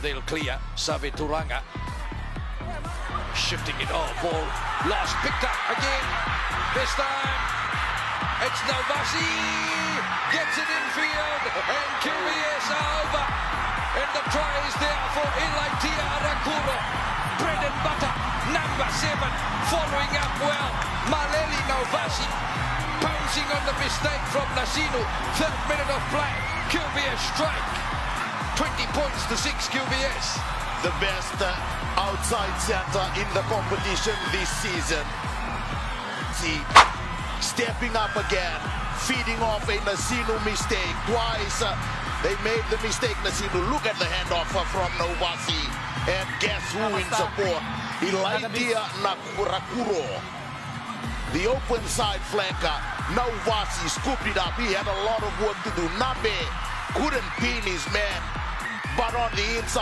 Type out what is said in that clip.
they'll clear. Savituranga. Shifting it off. Ball lost. Picked up again. This time it's Novasi. Gets it infield. And QBS are over. And the try is there for Ilaitia Arakuro. Bread and butter. Number 7. Following up well. Maleli Novasi. Pouncing on the mistake from Nasinu. 3rd minute of play. QBS strike. 20 points to 6 QBS. The best outside center in the competition this season. See, stepping up again, feeding off a Nasinu mistake. Twice they made the mistake, Nasinu. Look at the handoff from Novasi. And guess who in support? Ilaitia Nakurakuro. The open side flanker, Novasi scooped it up. He had a lot of work to do. Nabe couldn't pin his man, but on the inside,